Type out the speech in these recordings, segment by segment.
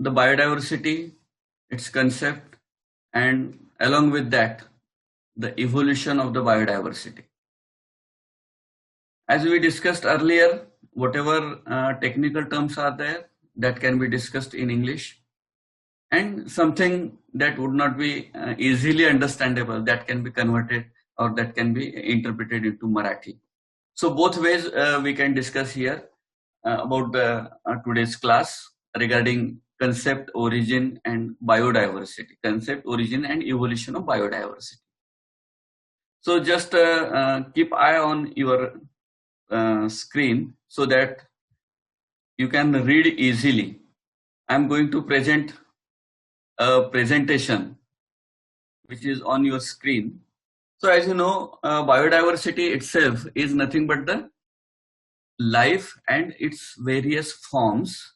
the biodiversity, its concept, and along with that, the evolution of the biodiversity. As we discussed earlier, whatever technical terms are there, that can be discussed in English, and something that would not be easily understandable, that can be converted or that can be interpreted into Marathi. So both ways we can discuss here about the today's class regarding concept, origin, and biodiversity. Concept, origin, and evolution of biodiversity. So just keep eye on your screen so that you can read easily. I'm going to present a presentation which is on your screen. So as you know, biodiversity itself is nothing but the life and its various forms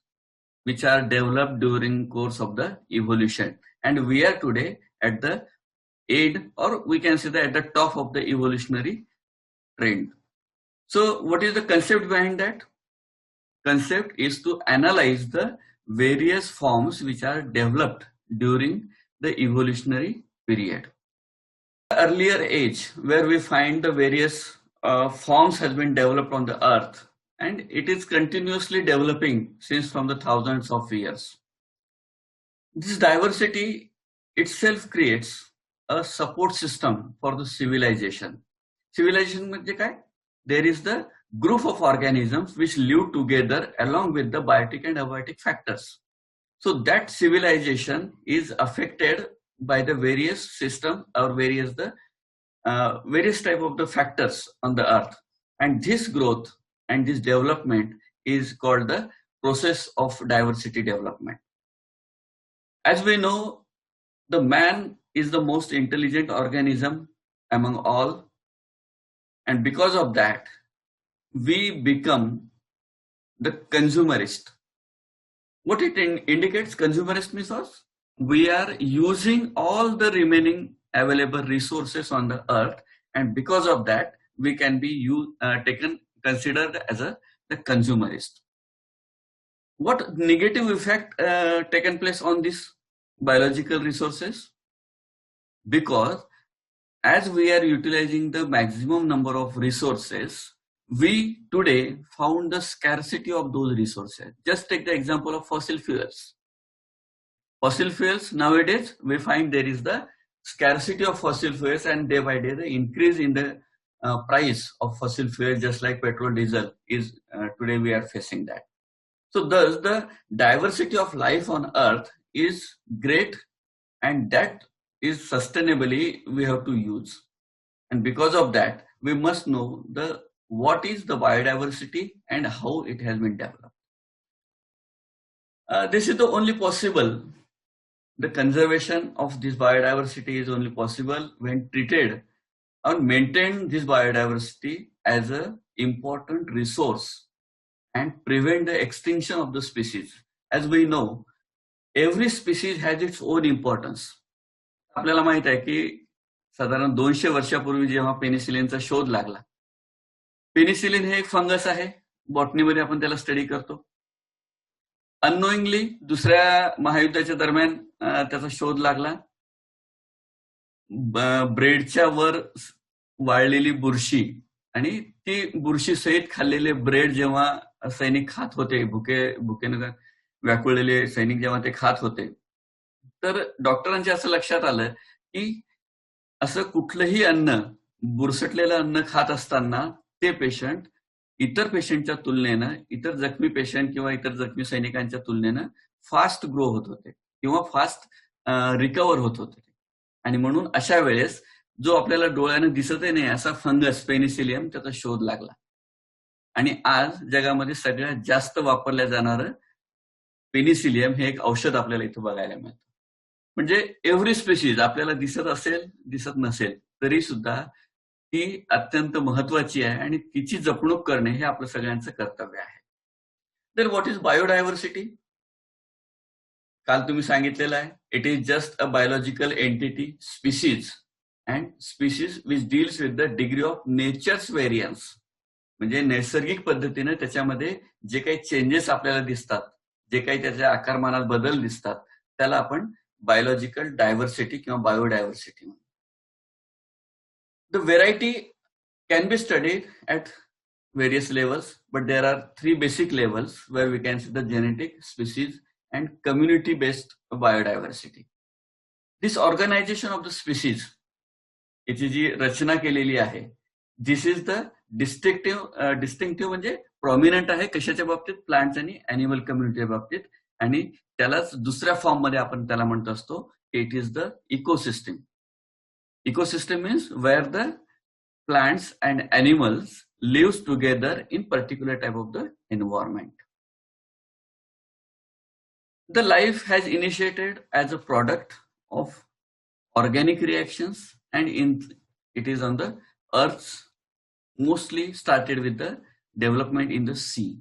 which are developed during course of the evolution. And we are today at the end, or we can say that at the top of the evolutionary trend. So what is the concept behind that? Concept is to analyze the various forms which are developed during the evolutionary period. Earlier age, where we find the various forms has been developed on the earth, and it is continuously developing since from the thousands of years. This diversity itself creates a support system for the civilization. Civilization म्हणजे काय? There is the group of organisms which live together along with the biotic and abiotic factors. So that civilization is affected by the various system or various type of the factors on the earth, and this growth and this development is called the process of diversity development. As we know, the man is the most intelligent organism among all, and because of that we become the consumerist. What it indicates, consumerist means us, we are using all the remaining available resources on the earth, and because of that we can be considered as the consumerist. What negative effect taken place on these biological resources? Because as we are utilizing the maximum number of resources, we today found the scarcity of those resources. Just take the example of fossil fuels. Fossil fuels, nowadays we find there is the scarcity of fossil fuels, and day by day the increase in the price of fossil fuels, just like petrol, diesel is today we are facing that. So thus the diversity of life on earth is great, and that is sustainably we have to use. And because of that we must know what is the biodiversity and how it has been developed. This is the only possible. The conservation of this biodiversity is only possible when treated or maintain this biodiversity as an important resource and prevent the extinction of the species. As we know, every species has its own importance. आपल्याला माहित आहे की साधारण 200 वर्षापूर्वी जेव्हा पेनिसिलिनचा शोध लागला, penicillin हे एक फंगस आहे, बॉटनीमध्ये आपण त्याला स्टडी करतो. अननोइंगली दुसऱ्या महायुद्धाच्या दरम्यान त्याचा शोध लागला. ब्रेडच्या वर वाळलेली बुरशी आणि ती बुरशी सहित खाल्लेले ब्रेड जेव्हा सैनिक खात होते, भुकेनं व्याकुळलेले सैनिक जेव्हा ते खात होते, तर डॉक्टरांच्या असं लक्षात आलं की असं कुठलंही अन्न, बुरसटलेलं अन्न खात असताना ते पेशंट इतर पेशंटच्या तुलनेनं, इतर जखमी पेशंट किंवा इतर जखमी सैनिकांच्या तुलनेनं फास्ट ग्रो होत होते किंवा फास्ट रिकवर होत होते. आणि म्हणून अशा वेळेस जो आपल्याला डोळ्यानं दिसतही नाही असा फंगस पेनिसिलियम, त्याचा शोध लागला. आणि आज जगामध्ये सगळ्यात जास्त वापरल्या जाणारं पेनिसिलियम हे एक औषध आपल्याला इथं बघायला मिळतं. म्हणजे एव्हरी स्पेसीज आपल्याला दिसत असेल, दिसत नसेल तरी सुद्धा ती अत्यंत महत्वाची आहे आणि तिची जपणूक करणे हे आपलं सगळ्यांचं कर्तव्य आहे. तर व्हॉट इज बायोडायव्हर्सिटी? काल तुम्ही सांगितलेलं आहे, it is just a biological entity, species and species which deals with the degree of nature's variance. म्हणजे नैसर्गिक पद्धतीने त्याच्यामध्ये जे काही चेंजेस आपल्याला दिसतात, जे काही त्याच्या आकारमानात बदल दिसतात त्याला आपण बायोलॉजिकल डायव्हर्सिटी किंवा बायोडायव्हर्सिटी म्हणतो. The variety can be studied at various levels, but there are 3 basic levels where we can see the genetic, species and community based biodiversity. This organization of the species, याची जी रचना केलेली आहे, this is the distinctive म्हणजे prominent आहे कशाच्या बाबतीत, plants आणि animal कम्युनिटीच्या बाबतीत, आणि त्यालाच दुसऱ्या फॉर्म मध्ये आपण त्याला म्हणत असतो it is the ecosystem. Ecosystem means where the plants and animals lives together in particular type of the environment. The life has initiated as a product of organic reactions and it is on the earth's mostly started with the development in the sea.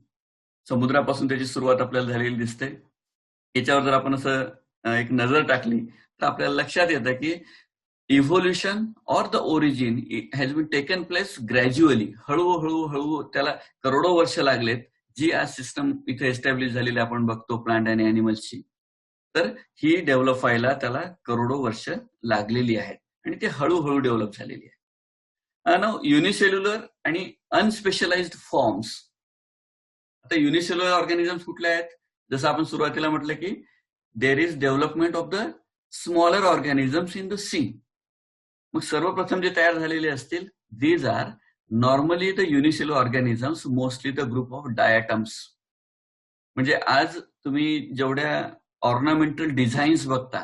समुद्रापासून त्याची सुरुवात आपल्याला झालेली दिसते. याच्यावर जर आपण असं एक नजर टाकली तर आपल्याला लक्षात येतं की evolution or the origin has been taken place gradually, हळूहळू त्याला करोडो वर्ष लागलेत. जी आज सिस्टम इथे एस्टॅब्लिश झालेली आपण बघतो प्लांट आणि अॅनिमल्सची, तर ही डेव्हलप व्हायला त्याला करोडो वर्ष लागलेली आहेत आणि ते हळूहळू डेव्हलप झालेली आहे. नाउ युनिसेल्युलर आणि अनस्पेशलाइज्ड फॉर्म्स. आता युनिसेल्युलर ऑर्गॅनिझम्स कुठले आहेत, जसं आपण सुरुवातीला म्हटलं की there is development of the smaller organisms in the sea. मग सर्वप्रथम जे तयार झालेले असतील these are normally the unicellular organisms, mostly the group of diatoms. म्हणजे आज तुम्ही जेवढ्या ऑर्नामेंटल डिझाईन्स बघता,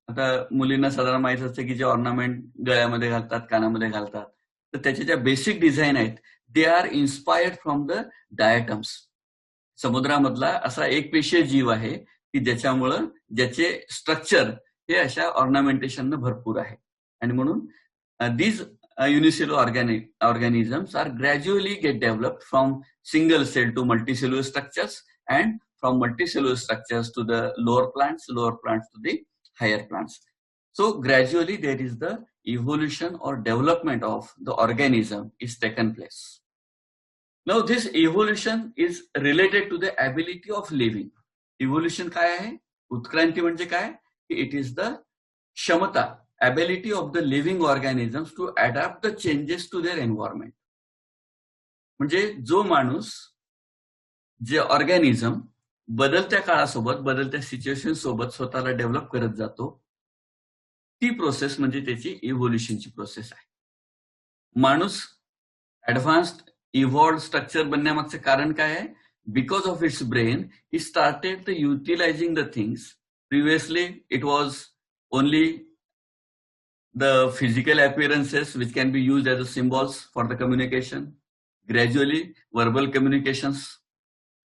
आता मुलींना साधारण माहित असते की जे ऑर्नामेंट गळ्यामध्ये घालतात, कानामध्ये घालतात, तर त्याच्या ज्या बेसिक डिझाईन आहेत they are inspired from the diatoms. समुद्रामधला असा एक पेशीय जीव आहे की ज्याच्यामुळं ज्याचे स्ट्रक्चर हे अशा ऑर्नामेंटेशन भरपूर आहे, आणि म्हणून these unicellular organisms are gradually get developed from single cell to multicellular structures and from multicellular structures to the lower plants to the higher plants. So gradually there is the evolution or development of the organism is taken place. Now this evolution is related to the ability of living. Evolution काय आहे, उत्क्रांती म्हणजे काय, it is the क्षमता, ability of the living organisms to adapt the changes to their environment. म्हणजे जो माणूस, जे ऑर्गॅनिझम बदलत्या काळासोबत, बदलत्या सिच्युएशन सोबत स्वतःला डेव्हलप करत जातो, ती प्रोसेस म्हणजे त्याची इव्होल्युशनची प्रोसेस आहे. माणूस ऍडव्हान्स्ड इव्हॉल्व्ड स्ट्रक्चर बनण्यामागचं कारण काय आहे, because of its brain he started the utilising the things. Previously it was only the physical appearances which can be used as a symbols for the communication, gradually verbal communications,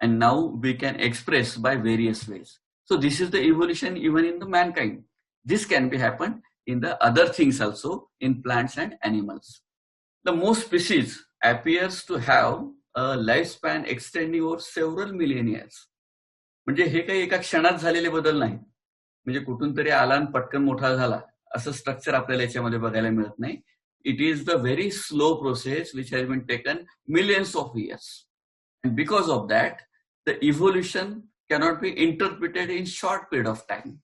and now we can express by various ways. So this is the evolution even in the mankind. This can be happened in the other things also, in plants and animals. The most species appears to have a lifespan extending over several millennia. म्हणजे हे काही एका क्षणात झालेले बदल नाही, म्हणजे कुठून तरी आला आणि पटकन मोठा झाला असं स्ट्रक्चर आपल्याला याच्यामध्ये बघायला मिळत नाही. It is the very slow process which has been taken millions of years, and because of that the evolution cannot be interpreted in short period of time.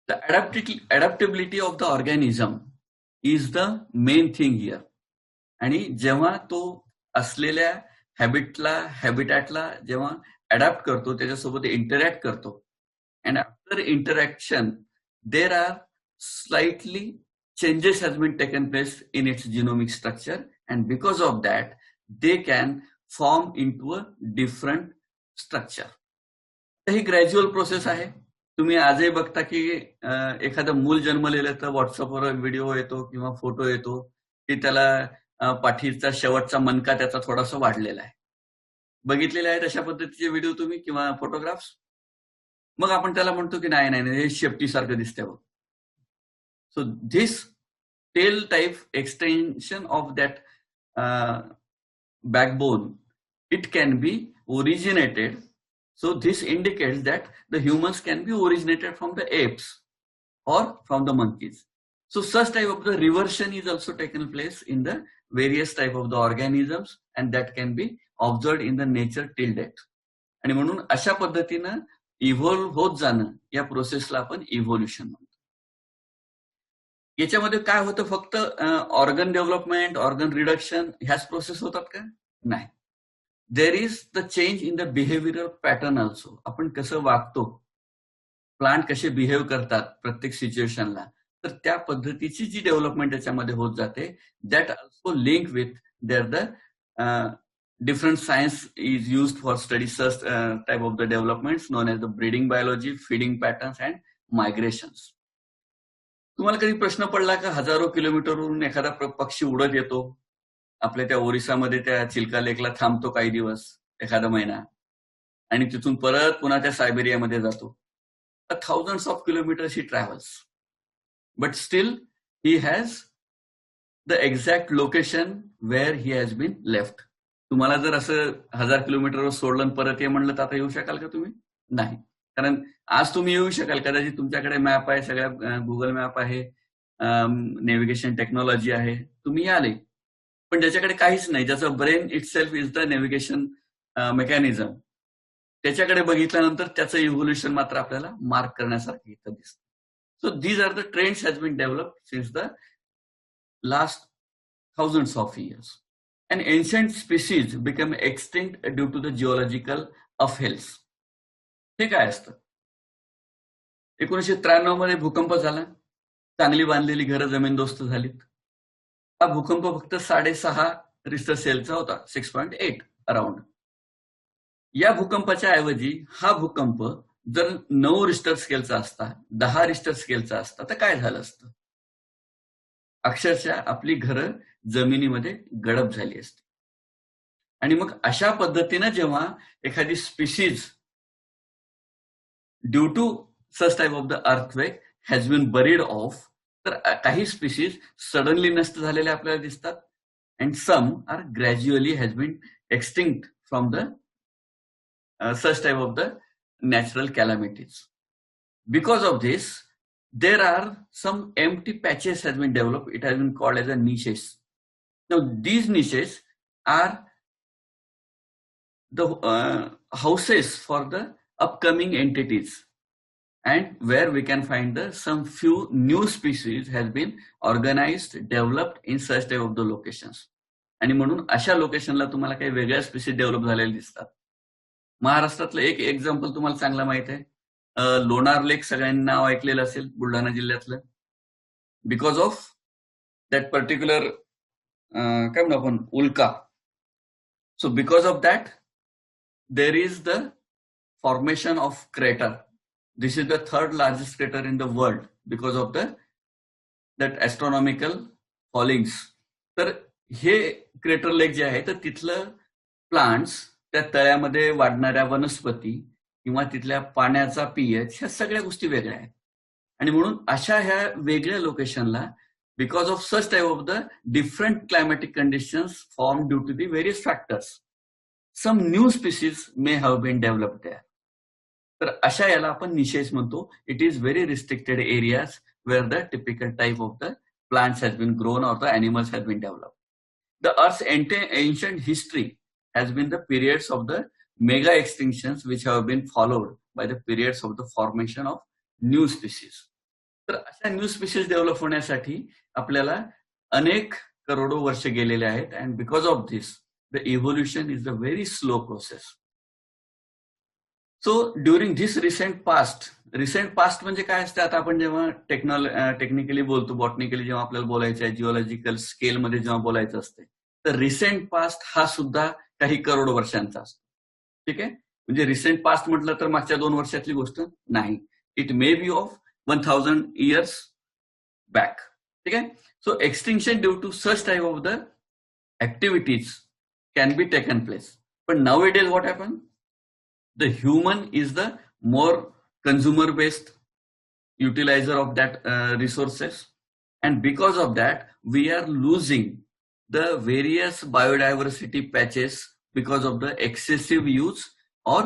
The adaptability of the organism is the main thing here. आणि जेव्हा तो असलेल्या हॅबिटॅटला जेव्हा adapt करतो, त्याच्यासोबत interact करतो, and after interaction there are slightly changes has been taken place in its genomic structure, and because of that they can form into a different structure. He gradual process आहे. तुम्ही आजही बघता की एखादं मूल जन्मलेलं तर व्हॉट्सअपवर व्हिडिओ येतो किंवा फोटो येतो की त्याला पाठीचा शेवटचा मनका त्याचा थोडासा वाढलेला आहे. बघितलेले आहेत अशा पद्धतीचे व्हिडिओ तुम्ही किंवा फोटोग्राफ्स. मग आपण त्याला म्हणतो की नाही नाही हे शेपटी सारखं दिसतंय बघ. So this tail type extension of that backbone it can be originated. So this indicates that the humans can be originated from the apes or from the monkeys. So such type of the reversion is also taken place in the various type of the organisms, and that can be observed in the nature till date. आणि म्हणून अशा पद्धतीनं evolve होत जाणं या प्रोसेसला आपण evolution म्हणतो. याच्यामध्ये काय होतं, फक्त ऑर्गन डेव्हलपमेंट, ऑर्गन रिडक्शन ह्याच प्रोसेस होतात का? नाही. देर is the change in the behavioural pattern also. आपण कसं वागतो, प्लांट कसे बिहेव करतात प्रत्येक सिच्युएशनला, तर त्या पद्धतीची जी डेव्हलपमेंट त्याच्यामध्ये होत जाते, that also link with their the different science is used for study such type of the developments known as the breeding biology, feeding patterns and migrations. तुम्हाला कधी प्रश्न पडला का, हजारो किलोमीटरवरून एखादा पक्षी उडत येतो, आपल्या त्या ओरिसामध्ये त्या चिल्का लेकला थांबतो काही दिवस, एखादा महिना, आणि तिथून परत पुन्हा त्या सायबेरियामध्ये जातो. thousands of kilometers he travels, but still he has the exact location where he has been left. तुम्हाला जर असं 1000 किलोमीटरवर सोडलं परत ये म्हणलं तर आता येऊ शकाल का तुम्ही? नाही. कारण आज तुम्ही येऊ शकाल, कदाचित तुमच्याकडे मॅप आहे, सगळ्या गुगल मॅप आहे, नेव्हिगेशन टेक्नॉलॉजी आहे, तुम्ही आले. पण ज्याच्याकडे काहीच नाही, ज्याचं brain it self is the navigation mechanism, त्याच्याकडे बघितल्यानंतर त्याचं इव्होल्युशन मात्र आपल्याला मार्क करण्यासारखं इथं दिसतं. So these are the trends has been developed since the last thousands of years. And ancient species become extinct due to the geological upheavals. हे काय असतं? 1993 मध्ये भूकंप झाला, चांगली बांधलेली घरं जमीनदोस्त झालीत. हा भूकंप फक्त 6.5 रिश्टर स्केलचा होता, 6.8 अराउंड. या भूकंपाच्या ऐवजी हा भूकंप जर 9 रिश्टर स्केलचा असता, 10 रिश्टर स्केलचा असता, तर काय झालं असतं? अक्षरशः आपली घरं जमिनीमध्ये गडप झाली असते. आणि मग अशा पद्धतीनं जेव्हा एखादी species due to such type of the earthquake has been buried off, तर काही स्पीशीज सडनली नष्ट झालेले आपल्याला दिसतात, and some are gradually has been extinct from the such type of the natural calamities. Because of this there are some empty patches has been developed. It has been called as a niches. Now these niches are the houses for the upcoming entities, and where we can find some few new species has been organized, developed in such type of the locations. आणि म्हणून अशा लोकेशनला तुम्हाला काही वेगळ्या species develop झालेले दिसतात. महाराष्ट्रातलं एक एक्झाम्पल तुम्हाला चांगलं माहित आहे, लोणार लेक सगळ्यांनी नाव ऐकलेलं असेल, बुलढाणा जिल्ह्यातलं. बिकॉज ऑफ दॅट पर्टिक्युलर काय म्हणतो आपण, उल्का. So because of that there is the formation of crater. This is the 3rd largest crater in the world because of that astronomical fallings. तर हे क्रेटर लेक जे आहे, तर तिथलं प्लांट्स, त्या तळ्यामध्ये वाढणाऱ्या वनस्पती किंवा तिथल्या पाण्याचा पीएच, ह्या सगळ्या गोष्टी वेगळ्या आहेत. आणि म्हणून अशा ह्या वेगळ्या लोकेशनला, because of such type of the different climatic conditions form due to the various factors, some new species may have been developed there. तर अशा याला आपण निशेस म्हणतो. It is very restricted areas where the typical type of the plants has been grown or the animals has been developed. The earth's ancient history has been the periods of the mega extinctions which have been followed by the periods of the formation of new species. तर अशा new species develop होण्यासाठी आपल्याला अनेक करोडो वर्ष गेलेले आहेत, and because of this the evolution is the very slow process. So during this recent past म्हणजे काय असते, आता आपण जेव्हा टेक्निकली बोलतो, बॉटनिकली जेव्हा आपल्याला बोलायचं आहे, जिओलॉजिकल स्केलमध्ये जेव्हा बोलायचं असते, तर रिसेंट पास्ट हा सुद्धा काही करोडो वर्षांचा असतो. ठीक आहे, म्हणजे रिसेंट पास्ट म्हटलं तर मागच्या 2 वर्षातली गोष्ट नाही. It may be of 1000 years back. ठीक आहे. So extinction due to such type of the activities can be taken place. पण now it is what happen, the human is the more consumer based utilizer of that resources, and because of that we are losing the various biodiversity patches because of the excessive use, or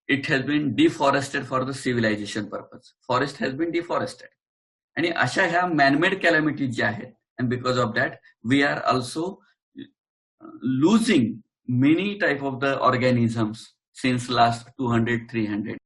it has been deforested for the civilization purpose. Forest has been deforested. आणि अशा ह्या man-made calamities ज्या आहेत, and because of that we are also losing many type of the organisms since last 200, 300